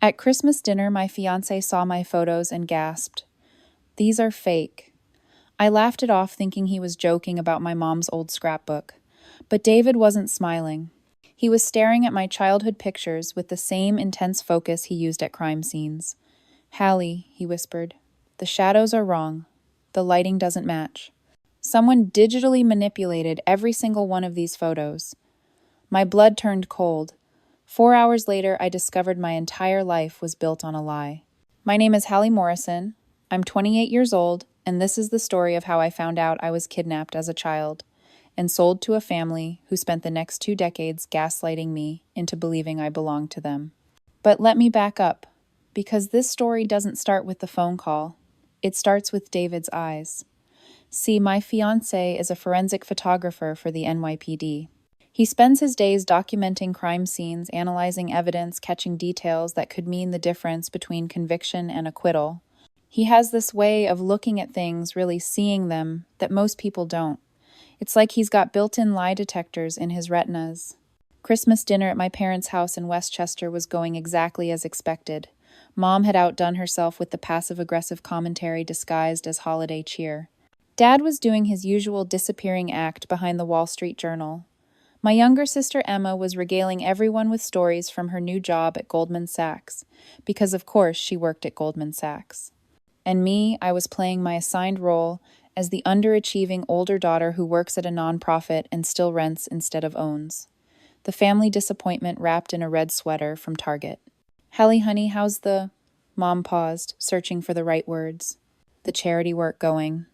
At Christmas dinner, my fiancé saw my photos and gasped, "These are fake." I laughed it off, thinking he was joking about my mom's old scrapbook. But David wasn't smiling. He was staring at my childhood pictures with the same intense focus he used at crime scenes. "Hallie," he whispered, "the shadows are wrong. The lighting doesn't match. Someone digitally manipulated every single one of these photos." My blood turned cold. 4 hours later, I discovered my entire life was built on a lie. My name is Hallie Morrison. I'm 28 years old, and this is the story of how I found out I was kidnapped as a child and sold to a family who spent the next 2 decades gaslighting me into believing I belonged to them. But let me back up, because this story doesn't start with the phone call. It starts with David's eyes. See, my fiancé is a forensic photographer for the NYPD. He spends his days documenting crime scenes, analyzing evidence, catching details that could mean the difference between conviction and acquittal. He has this way of looking at things, really seeing them, that most people don't. It's like he's got built-in lie detectors in his retinas. Christmas dinner at my parents' house in Westchester was going exactly as expected. Mom had outdone herself with the passive-aggressive commentary disguised as holiday cheer. Dad was doing his usual disappearing act behind the Wall Street Journal. My younger sister Emma was regaling everyone with stories from her new job at Goldman Sachs, because of course she worked at Goldman Sachs. And me, I was playing my assigned role as the underachieving older daughter who works at a nonprofit and still rents instead of owns. The family disappointment wrapped in a red sweater from Target. "Hallie, honey, how's the—" Mom paused, searching for the right words. "The charity work going."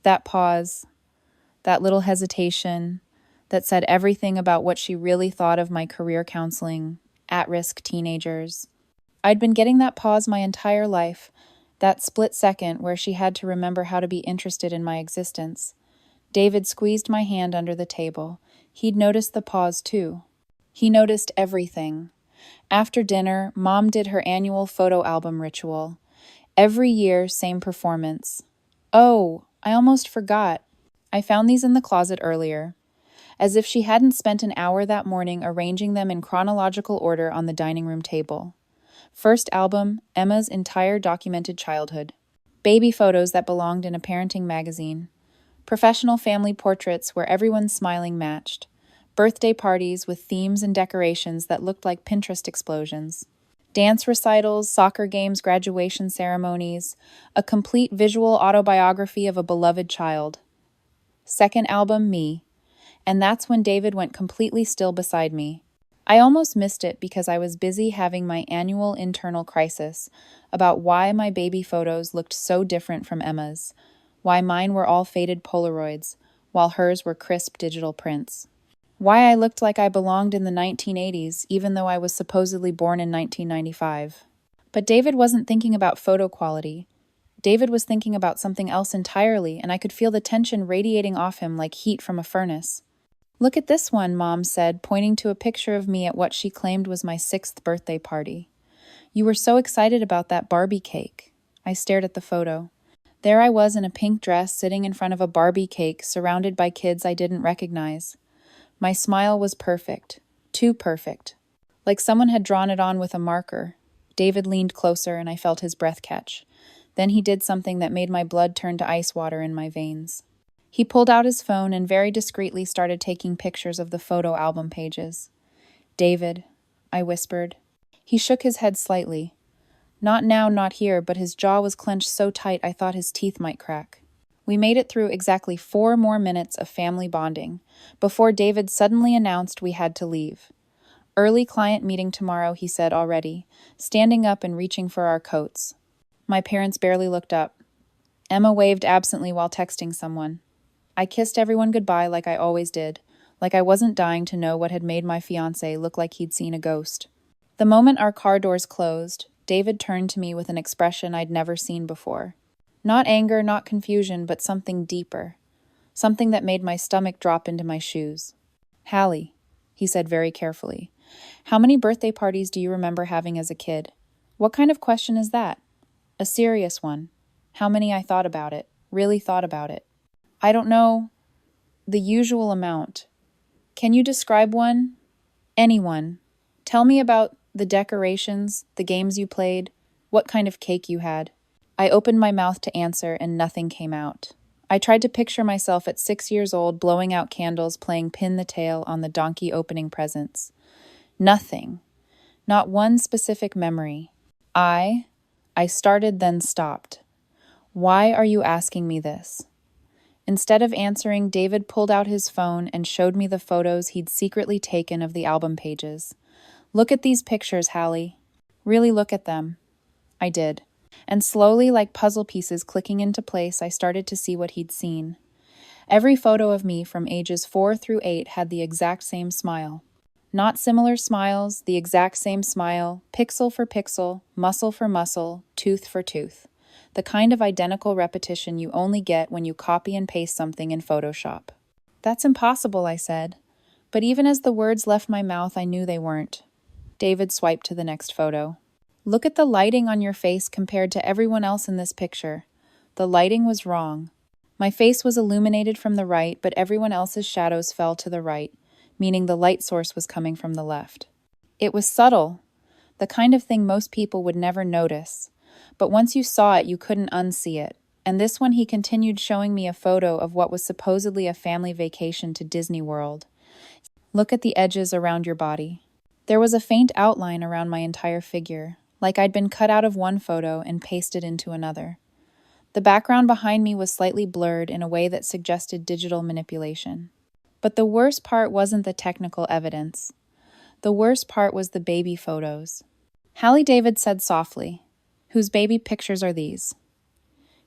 That pause, that little hesitation, that said everything about what she really thought of my career counseling, at-risk teenagers. I'd been getting that pause my entire life, that split second where she had to remember how to be interested in my existence. David squeezed my hand under the table. He'd noticed the pause too. He noticed everything. After dinner, Mom did her annual photo album ritual. Every year, same performance. "Oh, I almost forgot. I found these in the closet earlier." As if she hadn't spent an hour that morning arranging them in chronological order on the dining room table. First album, Emma's entire documented childhood. Baby photos that belonged in a parenting magazine. Professional family portraits where everyone's smiling matched. Birthday parties with themes and decorations that looked like Pinterest explosions. Dance recitals, soccer games, graduation ceremonies. A complete visual autobiography of a beloved child. Second album, me. And that's when David went completely still beside me. I almost missed it because I was busy having my annual internal crisis about why my baby photos looked so different from Emma's, why mine were all faded Polaroids, while hers were crisp digital prints. Why I looked like I belonged in the 1980s, even though I was supposedly born in 1995. But David wasn't thinking about photo quality. David was thinking about something else entirely, and I could feel the tension radiating off him like heat from a furnace. "Look at this one," Mom said, pointing to a picture of me at what she claimed was my 6th birthday party. "You were so excited about that Barbie cake." I stared at the photo. There I was in a pink dress, sitting in front of a Barbie cake, surrounded by kids I didn't recognize. My smile was perfect. Too perfect. Like someone had drawn it on with a marker. David leaned closer, and I felt his breath catch. Then he did something that made my blood turn to ice water in my veins. He pulled out his phone and very discreetly started taking pictures of the photo album pages. "David," I whispered. He shook his head slightly. Not now, not here, but his jaw was clenched so tight I thought his teeth might crack. We made it through exactly 4 more minutes of family bonding before David suddenly announced we had to leave. "Early client meeting tomorrow," he said already, standing up and reaching for our coats. My parents barely looked up. Emma waved absently while texting someone. I kissed everyone goodbye like I always did, like I wasn't dying to know what had made my fiancé look like he'd seen a ghost. The moment our car doors closed, David turned to me with an expression I'd never seen before. Not anger, not confusion, but something deeper. Something that made my stomach drop into my shoes. "Hallie," he said very carefully, "how many birthday parties do you remember having as a kid?" What kind of question is that? A serious one. How many I thought about it, really thought about it. "I don't know. The usual amount." "Can you describe one?" "Anyone. Tell me about The decorations, the games you played, what kind of cake you had. I opened my mouth to answer and nothing came out. I tried to picture myself at 6 years old blowing out candles playing pin the tail on the donkey opening presents. Nothing. Not one specific memory. I started then stopped. Why are you asking me this? Instead of answering, David pulled out his phone and showed me the photos he'd secretly taken of the album pages. Look at these pictures, Hallie. Really look at them. I did. And slowly, like puzzle pieces clicking into place, I started to see what he'd seen. Every photo of me from ages 4 through 8 had the exact same smile. Not similar smiles, the exact same smile, pixel for pixel, muscle for muscle, tooth for tooth. The kind of identical repetition you only get when you copy and paste something in Photoshop. That's impossible, I said. But even as the words left my mouth, I knew they weren't. David swiped to the next photo. Look at the lighting on your face compared to everyone else in this picture. The lighting was wrong. My face was illuminated from the right, but everyone else's shadows fell to the right, meaning the light source was coming from the left. It was subtle, the kind of thing most people would never notice. But once you saw it, you couldn't unsee it. And this one, he continued showing me a photo of what was supposedly a family vacation to Disney World. Look at the edges around your body. There was a faint outline around my entire figure, like I'd been cut out of one photo and pasted into another. The background behind me was slightly blurred in a way that suggested digital manipulation. But the worst part wasn't the technical evidence. The worst part was the baby photos. Hallie David said softly, "Whose baby pictures are these?"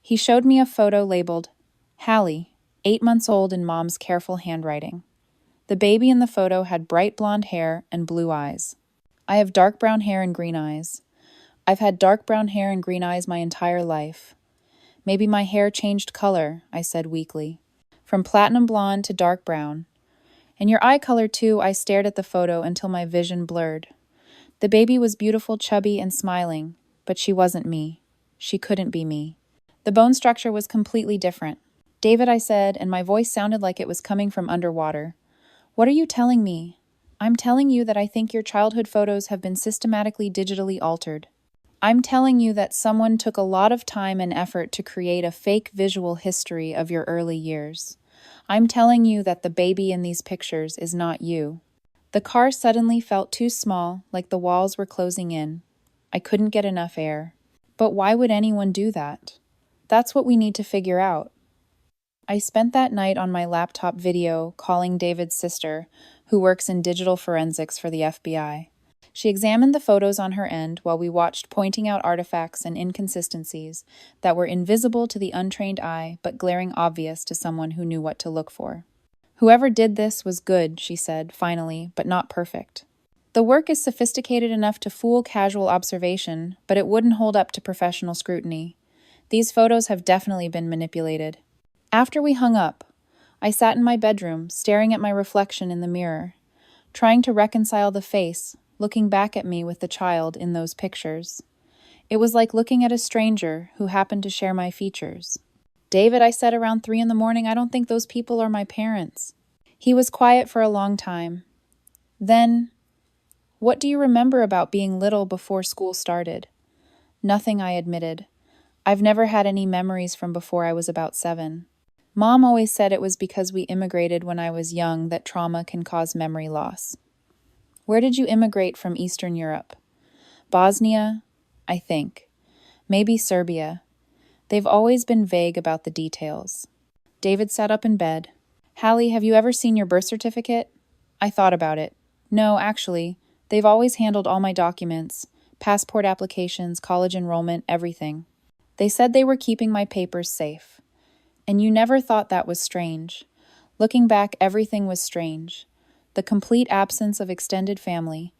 He showed me a photo labeled, Hallie, 8 months old in mom's careful handwriting. The baby in the photo had bright blonde hair and blue eyes. I have dark brown hair and green eyes. I've had dark brown hair and green eyes my entire life. Maybe my hair changed color, I said weakly, from platinum blonde to dark brown. And your eye color too. I stared at the photo until my vision blurred. The baby was beautiful, chubby, and smiling, but she wasn't me. She couldn't be me. The bone structure was completely different. David, I said, and my voice sounded like it was coming from underwater. What are you telling me? I'm telling you that I think your childhood photos have been systematically digitally altered. I'm telling you that someone took a lot of time and effort to create a fake visual history of your early years. I'm telling you that the baby in these pictures is not you. The car suddenly felt too small, like the walls were closing in. I couldn't get enough air. But why would anyone do that? That's what we need to figure out. I spent that night on my laptop video calling David's sister, who works in digital forensics for the FBI. She examined the photos on her end while we watched, pointing out artifacts and inconsistencies that were invisible to the untrained eye but glaring obvious to someone who knew what to look for. Whoever did this was good, she said, finally, but not perfect. The work is sophisticated enough to fool casual observation, but it wouldn't hold up to professional scrutiny. These photos have definitely been manipulated. After we hung up, I sat in my bedroom, staring at my reflection in the mirror, trying to reconcile the face, looking back at me with the child in those pictures. It was like looking at a stranger who happened to share my features. David, I said around 3 a.m, I don't think those people are my parents. He was quiet for a long time. Then, what do you remember about being little before school started? Nothing, I admitted. I've never had any memories from before I was about 7. Mom always said it was because we immigrated when I was young that trauma can cause memory loss. Where did you immigrate from Eastern Europe? Bosnia, I think. Maybe Serbia. They've always been vague about the details. David sat up in bed. Hallie, have you ever seen your birth certificate? I thought about it. No, actually. They've always handled all my documents, passport applications, college enrollment, everything. They said they were keeping my papers safe. And you never thought that was strange. Looking back, everything was strange. The complete absence of extended family,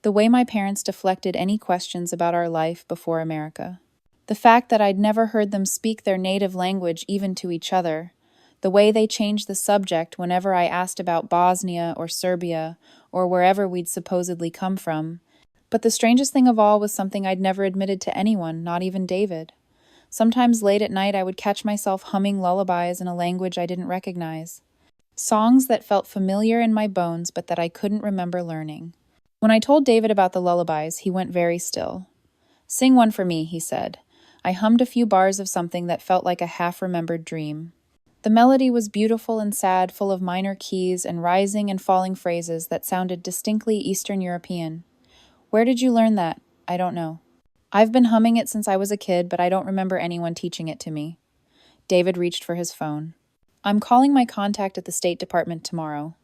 the way my parents deflected any questions about our life before America. The fact that I'd never heard them speak their native language even to each other, the way they changed the subject whenever I asked about Bosnia or Serbia or wherever we'd supposedly come from. But the strangest thing of all was something I'd never admitted to anyone, not even David. Sometimes late at night I would catch myself humming lullabies in a language I didn't recognize. Songs that felt familiar in my bones but that I couldn't remember learning. When I told David about the lullabies, he went very still. "Sing one for me," he said. I hummed a few bars of something that felt like a half-remembered dream. The melody was beautiful and sad, full of minor keys and rising and falling phrases that sounded distinctly Eastern European. "Where did you learn that?" "I don't know." "I've been humming it since I was a kid, but I don't remember anyone teaching it to me." David reached for his phone. "I'm calling my contact at the State Department tomorrow.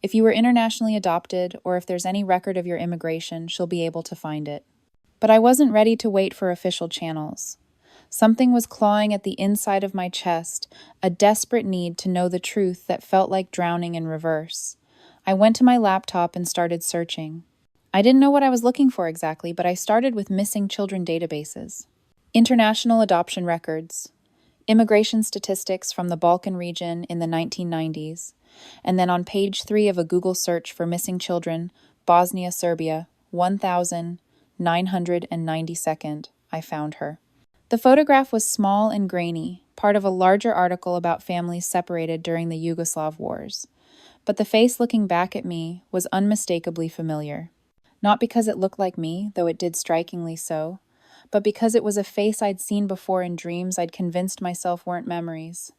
If you were internationally adopted, or if there's any record of your immigration, she'll be able to find it." But I wasn't ready to wait for official channels. Something was clawing at the inside of my chest, a desperate need to know the truth that felt like drowning in reverse. I went to my laptop and started searching. I didn't know what I was looking for exactly, but I started with missing children databases. International adoption records, immigration statistics from the Balkan region in the 1990s, and then on page 3 of a Google search for missing children, Bosnia, Serbia, 1992nd, I found her. The photograph was small and grainy, part of a larger article about families separated during the Yugoslav wars. But the face looking back at me was unmistakably familiar. Not because it looked like me, though it did strikingly so, but because it was a face I'd seen before in dreams I'd convinced myself weren't memories.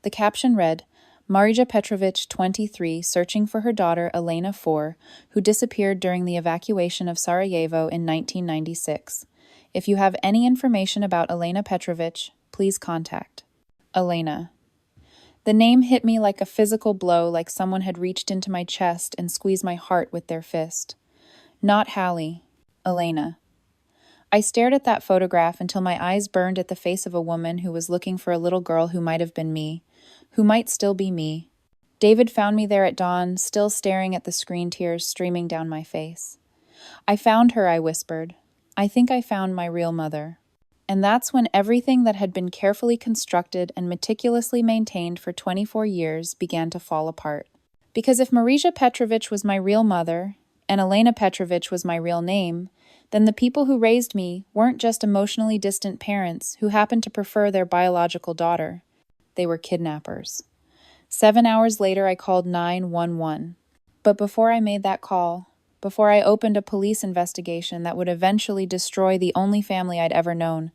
The caption read, "Marija Petrovic, 23, searching for her daughter Elena, 4, who disappeared during the evacuation of Sarajevo in 1996. If you have any information about Elena Petrovic, please contact." Elena. The name hit me like a physical blow, like someone had reached into my chest and squeezed my heart with their fist. Not Hallie. Elena. I stared at that photograph until my eyes burned at the face of a woman who was looking for a little girl who might have been me, who might still be me. David found me there at dawn, still staring at the screen, tears streaming down my face. "I found her," I whispered. "I think I found my real mother." And that's when everything that had been carefully constructed and meticulously maintained for 24 years began to fall apart. Because if Marija Petrovic was my real mother, and Elena Petrovic was my real name, then the people who raised me weren't just emotionally distant parents who happened to prefer their biological daughter. They were kidnappers. 7 hours later, I called 911. But before I made that call, before I opened a police investigation that would eventually destroy the only family I'd ever known,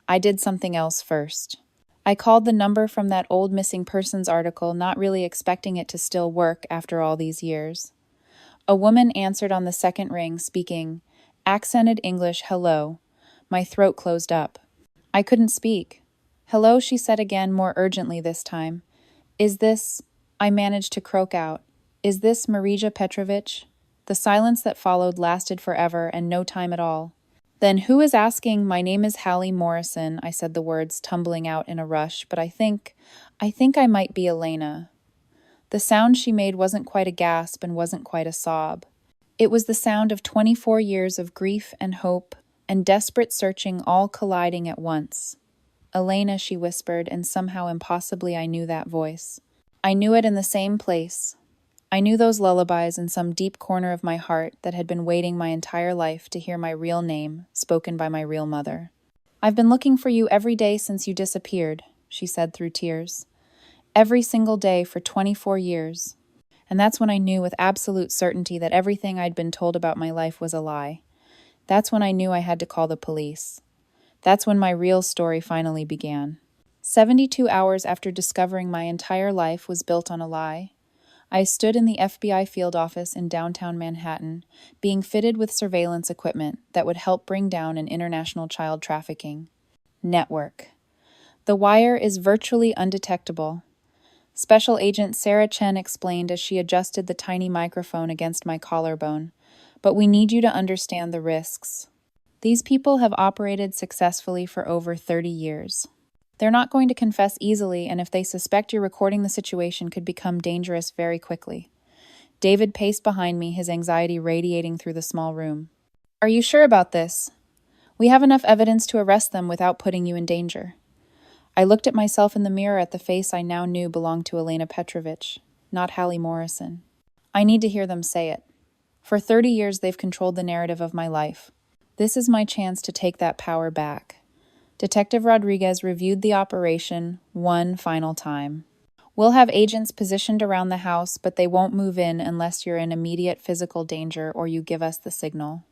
I did something else first. I called the number from that old missing persons article, not really expecting it to still work after all these years. A woman answered on the second ring, speaking accented English, "Hello." My throat closed up. I couldn't speak. "Hello," she said again, more urgently this time. "Is this—" I managed to croak out. "Is this Marija Petrovic?" The silence that followed lasted forever and no time at all. "Then who is asking? My name is Hallie Morrison," I said, the words tumbling out in a rush, but I think I might be Elena. The sound she made wasn't quite a gasp and wasn't quite a sob. It was the sound of 24 years of grief and hope and desperate searching all colliding at once. "Elena," she whispered, and somehow impossibly I knew that voice. I knew it in the same place. I knew those lullabies in some deep corner of my heart that had been waiting my entire life to hear my real name spoken by my real mother. "I've been looking for you every day since you disappeared," she said through tears. "Every single day for 24 years. And that's when I knew with absolute certainty that everything I'd been told about my life was a lie. That's when I knew I had to call the police. That's when my real story finally began. 72 hours after discovering my entire life was built on a lie, I stood in the FBI field office in downtown Manhattan, being fitted with surveillance equipment that would help bring down an international child trafficking network. The wire is virtually undetectable. Special Agent Sarah Chen explained as she adjusted the tiny microphone against my collarbone, "But we need you to understand the risks. These people have operated successfully for over 30 years. They're not going to confess easily, and if they suspect you're recording the situation, could become dangerous very quickly." David paced behind me, his anxiety radiating through the small room. "Are you sure about this? We have enough evidence to arrest them without putting you in danger." I looked at myself in the mirror at the face I now knew belonged to Elena Petrovic, not Hallie Morrison. I need to hear them say it. For 30 years, they've controlled the narrative of my life. This is my chance to take that power back. Detective Rodriguez reviewed the operation one final time. We'll have agents positioned around the house, but they won't move in unless you're in immediate physical danger or you give us the signal.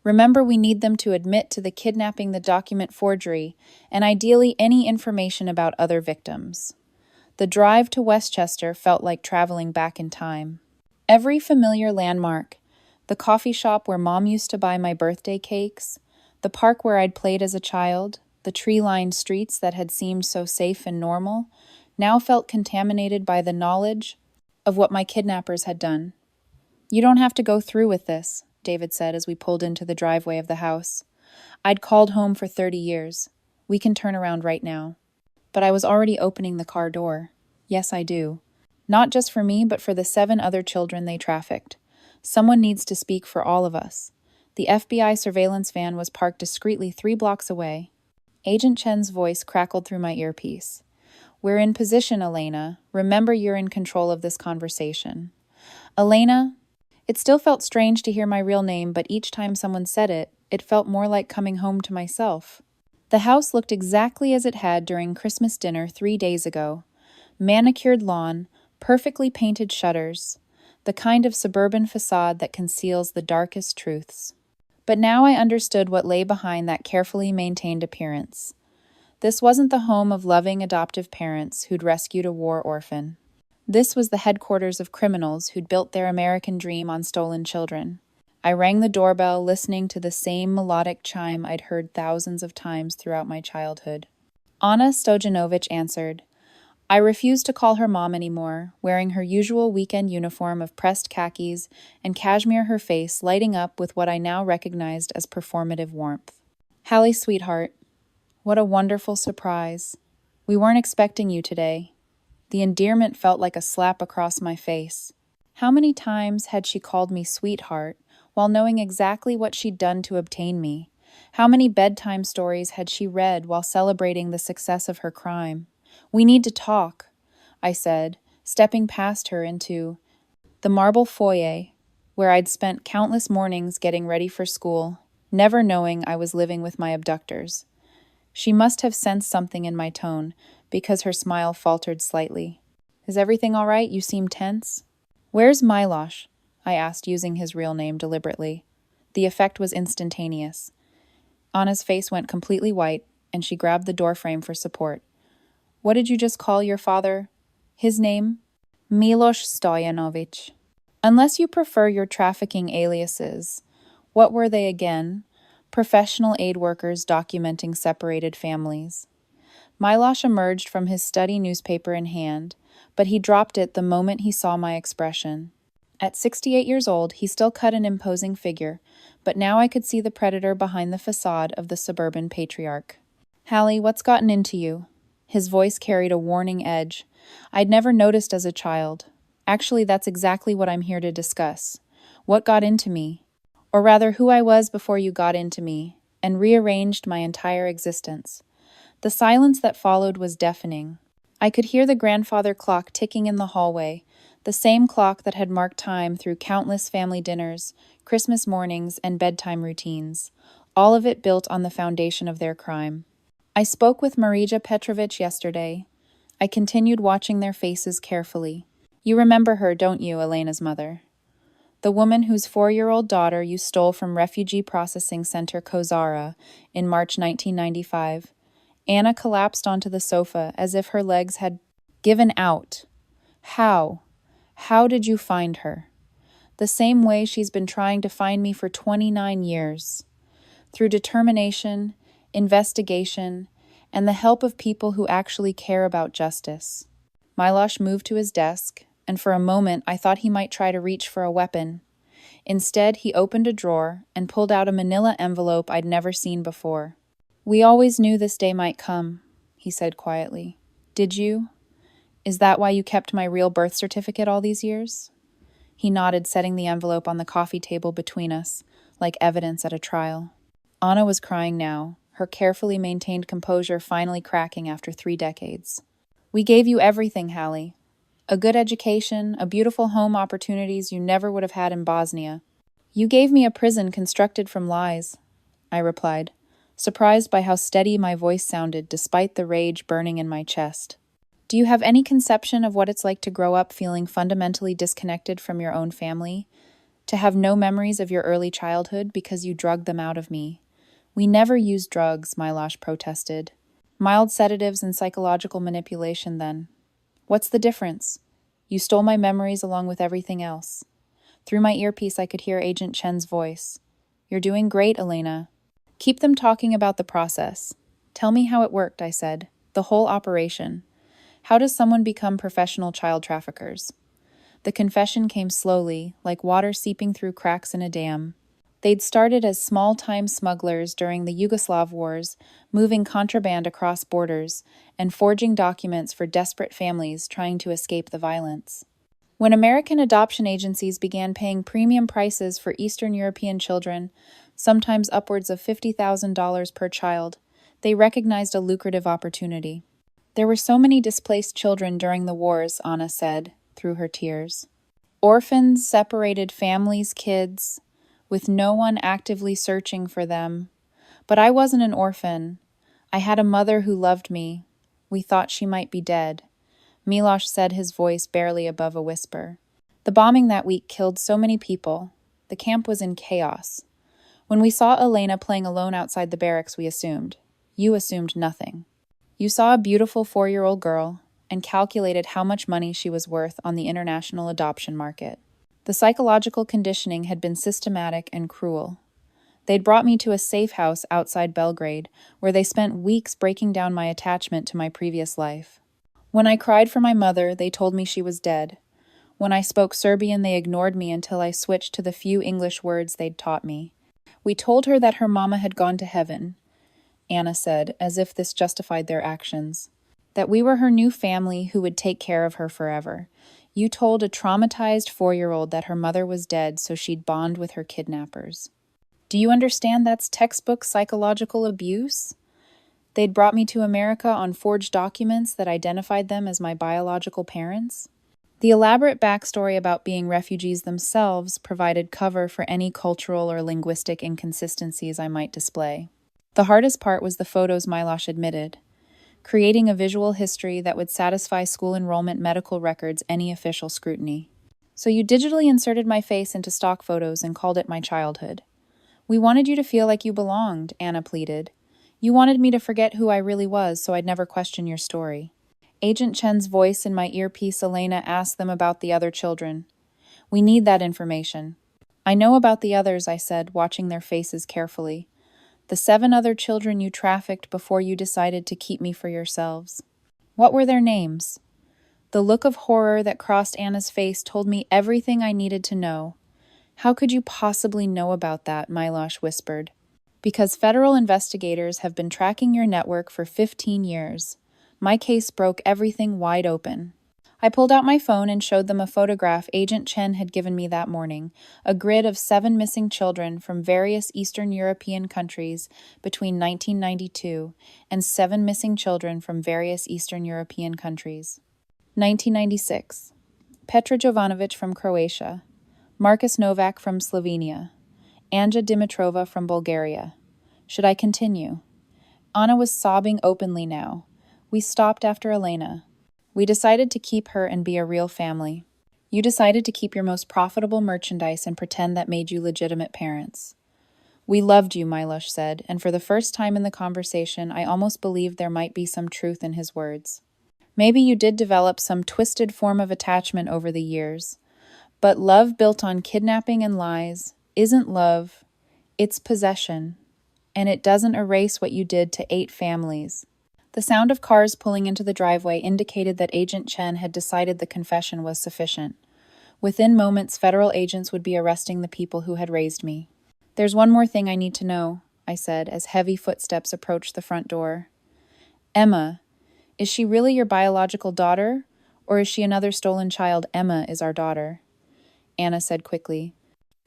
Remember, we need them to admit to the kidnapping, the document forgery, and ideally any information about other victims. The drive to Westchester felt like traveling back in time. Every familiar landmark, the coffee shop where Mom used to buy my birthday cakes, the park where I'd played as a child, the tree-lined streets that had seemed so safe and normal, now felt contaminated by the knowledge of what my kidnappers had done. "You don't have to go through with this," David said as we pulled into the driveway of the house. "I'd called home for 30 years. We can turn around right now." But I was already opening the car door. Yes, I do. Not just for me, but for the 7 other children they trafficked. Someone needs to speak for all of us. The FBI surveillance van was parked discreetly 3 blocks away. Agent Chen's voice crackled through my earpiece. "We're in position, Elena. Remember, you're in control of this conversation." Elena? It still felt strange to hear my real name, but each time someone said it, it felt more like coming home to myself. The house looked exactly as it had during Christmas dinner 3 days ago. Manicured lawn, perfectly painted shutters, the kind of suburban facade that conceals the darkest truths. But now I understood what lay behind that carefully maintained appearance. This wasn't the home of loving adoptive parents who'd rescued a war orphan. This was the headquarters of criminals who'd built their American dream on stolen children. I rang the doorbell, listening to the same melodic chime I'd heard thousands of times throughout my childhood. Anna Stojanovich answered. I refused to call her mom anymore, wearing her usual weekend uniform of pressed khakis and cashmere, her face lighting up with what I now recognized as performative warmth. "Hallie, sweetheart, what a wonderful surprise. We weren't expecting you today." The endearment felt like a slap across my face. How many times had she called me sweetheart while knowing exactly what she'd done to obtain me? How many bedtime stories had she read while celebrating the success of her crime? "We need to talk," I said, stepping past her into the marble foyer, where I'd spent countless mornings getting ready for school, never knowing I was living with my abductors. She must have sensed something in my tone, because her smile faltered slightly. "Is everything all right? You seem tense." "Where's Milosh?" I asked, using his real name deliberately. The effect was instantaneous. Anna's face went completely white, and she grabbed the doorframe for support. "What did you just call your father? His name?" "Milosh Stoyanovich." "Unless you prefer your trafficking aliases, what were they again?" "Professional aid workers documenting separated families." Milosh emerged from his study newspaper in hand, but he dropped it the moment he saw my expression. At 68 years old, he still cut an imposing figure, but now I could see the predator behind the facade of the suburban patriarch. "Hallie, what's gotten into you?" His voice carried a warning edge. I'd never noticed as a child. Actually, that's exactly what I'm here to discuss. What got into me? Or rather, who I was before you got into me, and rearranged my entire existence. The silence that followed was deafening. I could hear the grandfather clock ticking in the hallway, the same clock that had marked time through countless family dinners, Christmas mornings, and bedtime routines, all of it built on the foundation of their crime. I spoke with Marija Petrovich yesterday. I continued watching their faces carefully. "You remember her, don't you, Elena's mother? The woman whose 4-year-old daughter you stole from Refugee Processing Center Kozara in March 1995. Anna collapsed onto the sofa as if her legs had given out. How? How did you find her? The same way she's been trying to find me for 29 years. Through determination, investigation, and the help of people who actually care about justice." Milosh moved to his desk, and for a moment I thought he might try to reach for a weapon. Instead, he opened a drawer and pulled out a manila envelope I'd never seen before. "We always knew this day might come," he said quietly. "Did you? Is that why you kept my real birth certificate all these years?" He nodded, setting the envelope on the coffee table between us, like evidence at a trial. Anna was crying now, her carefully maintained composure finally cracking after 3 decades. "We gave you everything, Hallie. A good education, a beautiful home, opportunities you never would have had in Bosnia. You gave me a prison constructed from lies," I replied, surprised by how steady my voice sounded despite the rage burning in my chest. Do you have any conception of what it's like to grow up feeling fundamentally disconnected from your own family? To have no memories of your early childhood because you drugged them out of me? We never used drugs, Milosh protested. Mild sedatives and psychological manipulation, then. What's the difference? You stole my memories along with everything else. Through my earpiece, I could hear Agent Chen's voice. You're doing great, Elena. Keep them talking about the process. Tell me how it worked, I said. The whole operation. How does someone become professional child traffickers? The confession came slowly, like water seeping through cracks in a dam. They'd started as small-time smugglers during the Yugoslav wars, moving contraband across borders and forging documents for desperate families trying to escape the violence. When American adoption agencies began paying premium prices for Eastern European children, sometimes upwards of $50,000 per child, they recognized a lucrative opportunity. There were so many displaced children during the wars, Anna said, through her tears. Orphans, separated families, kids, with no one actively searching for them. But I wasn't an orphan. I had a mother who loved me. We thought she might be dead. Milosh said, his voice barely above a whisper. The bombing that week killed so many people. The camp was in chaos. When we saw Elena playing alone outside the barracks, we assumed. You assumed nothing. You saw a beautiful 4-year-old girl and calculated how much money she was worth on the international adoption market. The psychological conditioning had been systematic and cruel. They'd brought me to a safe house outside Belgrade, where they spent weeks breaking down my attachment to my previous life. When I cried for my mother, they told me she was dead. When I spoke Serbian, they ignored me until I switched to the few English words they'd taught me. We told her that her mama had gone to heaven, Anna said, as if this justified their actions. That we were her new family who would take care of her forever. You told a traumatized 4-year-old that her mother was dead so she'd bond with her kidnappers. Do you understand that's textbook psychological abuse? They'd brought me to America on forged documents that identified them as my biological parents. The elaborate backstory about being refugees themselves provided cover for any cultural or linguistic inconsistencies I might display. The hardest part was the photos, Milosh admitted. Creating a visual history that would satisfy school enrollment medical records any official scrutiny. So you digitally inserted my face into stock photos and called it my childhood. We wanted you to feel like you belonged, Anna pleaded. You wanted me to forget who I really was so I'd never question your story. Agent Chen's voice in my earpiece, Elena asked them about the other children. We need that information. I know about the others, I said, watching their faces carefully. The 7 other children you trafficked before you decided to keep me for yourselves. What were their names? The look of horror that crossed Anna's face told me everything I needed to know. How could you possibly know about that? Milosh whispered. Because federal investigators have been tracking your network for 15 years. My case broke everything wide open. I pulled out my phone and showed them a photograph Agent Chen had given me that morning, a grid of 7 missing children from various Eastern European countries between 1992 and 7 missing children from various Eastern European countries. 1996. Petra Jovanovic from Croatia, Marcus Novak from Slovenia, Anja Dimitrova from Bulgaria. Should I continue? Anna was sobbing openly now. We stopped after Elena. We decided to keep her and be a real family. You decided to keep your most profitable merchandise and pretend that made you legitimate parents. We loved you, Milosh said, and for the first time in the conversation, I almost believed there might be some truth in his words. Maybe you did develop some twisted form of attachment over the years, but love built on kidnapping and lies isn't love, it's possession, and it doesn't erase what you did to 8 families. The sound of cars pulling into the driveway indicated that Agent Chen had decided the confession was sufficient. Within moments, federal agents would be arresting the people who had raised me. There's one more thing I need to know, I said, as heavy footsteps approached the front door. Emma, is she really your biological daughter, or is she another stolen child? Emma is our daughter, Anna said quickly.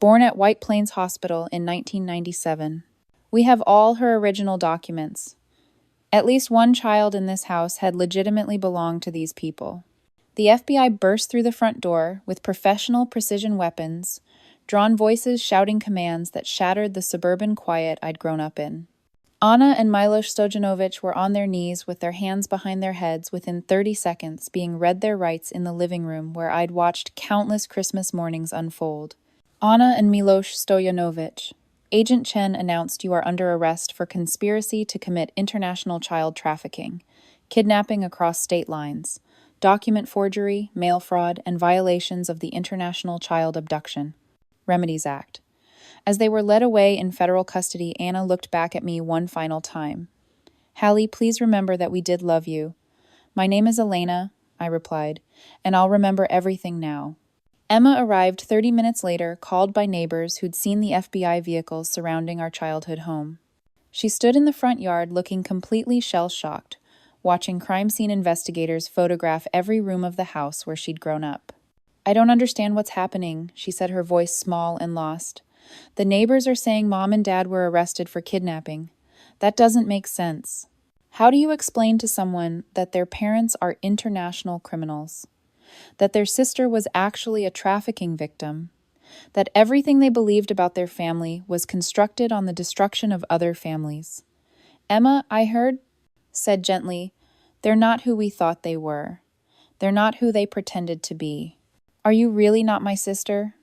Born at White Plains Hospital in 1997. We have all her original documents. At least one child in this house had legitimately belonged to these people. The FBI burst through the front door with professional precision weapons, drawn voices shouting commands that shattered the suburban quiet I'd grown up in. Anna and Milos Stojanovic were on their knees with their hands behind their heads within 30 seconds, being read their rights in the living room where I'd watched countless Christmas mornings unfold. Anna and Milos Stojanovic. Agent Chen announced you are under arrest for conspiracy to commit international child trafficking, kidnapping across state lines, document forgery, mail fraud, and violations of the International Child Abduction Remedies Act. As they were led away in federal custody, Anna looked back at me one final time. Hallie, please remember that we did love you. My name is Elena, I replied, and I'll remember everything now. Emma arrived 30 minutes later, called by neighbors who'd seen the FBI vehicles surrounding our childhood home. She stood in the front yard looking completely shell-shocked, watching crime scene investigators photograph every room of the house where she'd grown up. I don't understand what's happening, she said, her voice small and lost. The neighbors are saying Mom and Dad were arrested for kidnapping. That doesn't make sense. How do you explain to someone that their parents are international criminals? That their sister was actually a trafficking victim? That everything they believed about their family was constructed on the destruction of other families? Emma, I heard, said gently, they're not who we thought they were. They're not who they pretended to be. Are you really not my sister?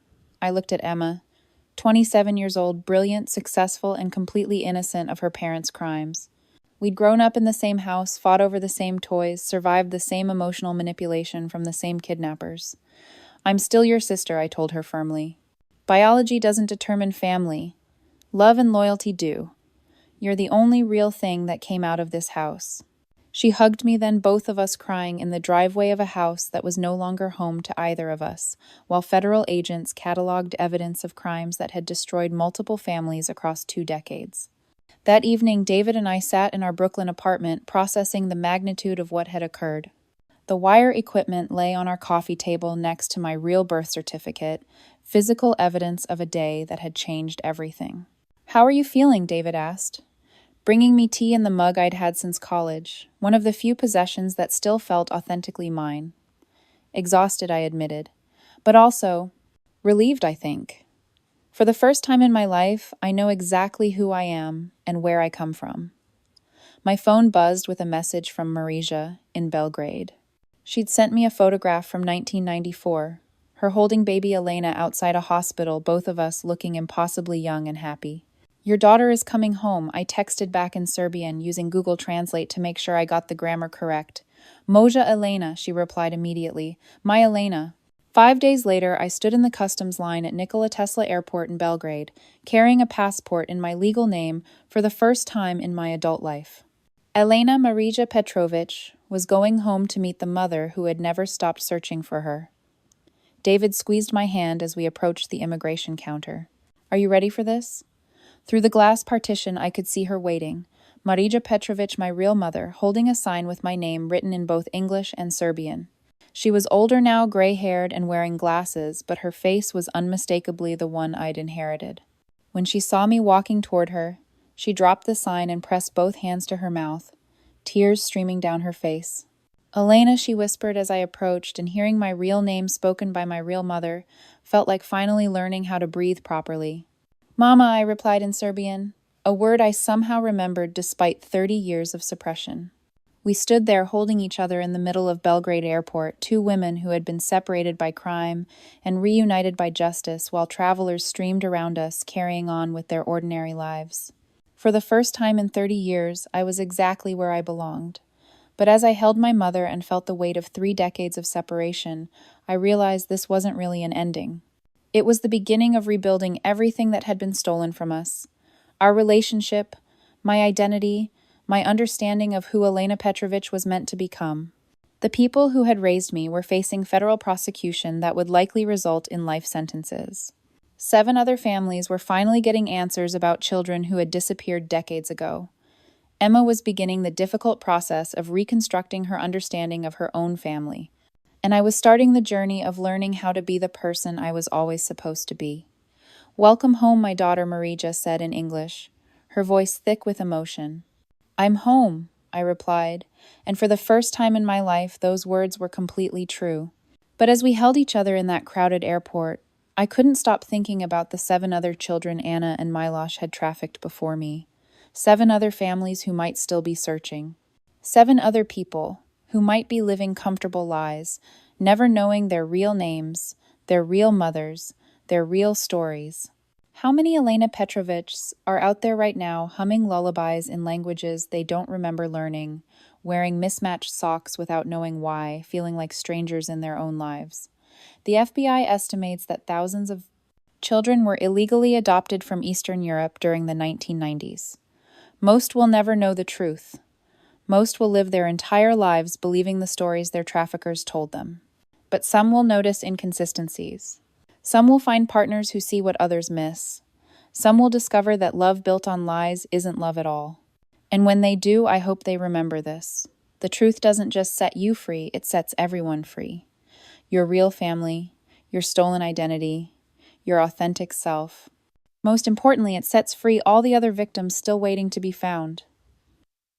I looked at Emma. 27 years old, brilliant, successful, and completely innocent of her parents' crimes. We'd grown up in the same house, fought over the same toys, survived the same emotional manipulation from the same kidnappers. I'm still your sister, I told her firmly. Biology doesn't determine family. Love and loyalty do. You're the only real thing that came out of this house. She hugged me then, both of us crying in the driveway of a house that was no longer home to either of us, while federal agents cataloged evidence of crimes that had destroyed multiple families across 2 decades. That evening, David and I sat in our Brooklyn apartment, processing the magnitude of what had occurred. The wire equipment lay on our coffee table next to my real birth certificate, physical evidence of a day that had changed everything. How are you feeling? David asked, bringing me tea in the mug I'd had since college, one of the few possessions that still felt authentically mine. Exhausted, I admitted, but also relieved, I think. For the first time in my life, I know exactly who I am and where I come from. My phone buzzed with a message from Marija in Belgrade. She'd sent me a photograph from 1994, her holding baby Elena outside a hospital, both of us looking impossibly young and happy. Your daughter is coming home, I texted back in Serbian, using Google Translate to make sure I got the grammar correct. Moja Elena, she replied immediately. My Elena. 5 days later, I stood in the customs line at Nikola Tesla Airport in Belgrade, carrying a passport in my legal name for the first time in my adult life. Elena Marija Petrovic was going home to meet the mother who had never stopped searching for her. David squeezed my hand as we approached the immigration counter. Are you ready for this? Through the glass partition, I could see her waiting, Marija Petrovic, my real mother, holding a sign with my name written in both English and Serbian. She was older now, gray-haired and wearing glasses, but her face was unmistakably the one I'd inherited. When she saw me walking toward her, she dropped the sign and pressed both hands to her mouth, tears streaming down her face. Elena, she whispered as I approached, and hearing my real name spoken by my real mother felt like finally learning how to breathe properly. Mama, I replied in Serbian, a word I somehow remembered despite 30 years of suppression. We stood there holding each other in the middle of Belgrade Airport, 2 women who had been separated by crime and reunited by justice, while travelers streamed around us, carrying on with their ordinary lives. For the first time in 30 years, I was exactly where I belonged. But as I held my mother and felt the weight of 3 decades of separation, I realized this wasn't really an ending. It was the beginning of rebuilding everything that had been stolen from us. Our relationship, my identity, my understanding of who Elena Petrovic was meant to become. The people who had raised me were facing federal prosecution that would likely result in life sentences. 7 other families were finally getting answers about children who had disappeared decades ago. Emma was beginning the difficult process of reconstructing her understanding of her own family. And I was starting the journey of learning how to be the person I was always supposed to be. Welcome home, my daughter, Marija said in English, her voice thick with emotion. I'm home, I replied, and for the first time in my life, those words were completely true. But as we held each other in that crowded airport, I couldn't stop thinking about the 7 other children Anna and Milosh had trafficked before me. 7 other families who might still be searching. 7 other people who might be living comfortable lives, never knowing their real names, their real mothers, their real stories. How many Elena Petrovichs are out there right now humming lullabies in languages they don't remember learning, wearing mismatched socks without knowing why, feeling like strangers in their own lives? The FBI estimates that thousands of children were illegally adopted from Eastern Europe during the 1990s. Most will never know the truth. Most will live their entire lives believing the stories their traffickers told them. But some will notice inconsistencies. Some will find partners who see what others miss. Some will discover that love built on lies isn't love at all. And when they do, I hope they remember this. The truth doesn't just set you free, it sets everyone free. Your real family, your stolen identity, your authentic self. Most importantly, it sets free all the other victims still waiting to be found.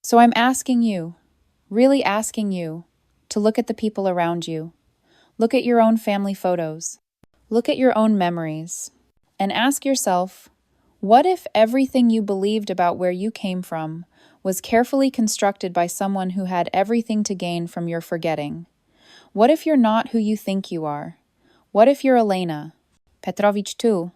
So I'm asking you, really asking you, to look at the people around you. Look at your own family photos. Look at your own memories. And ask yourself, what if everything you believed about where you came from was carefully constructed by someone who had everything to gain from your forgetting? What if you're not who you think you are? What if you're Elena Petrovich too?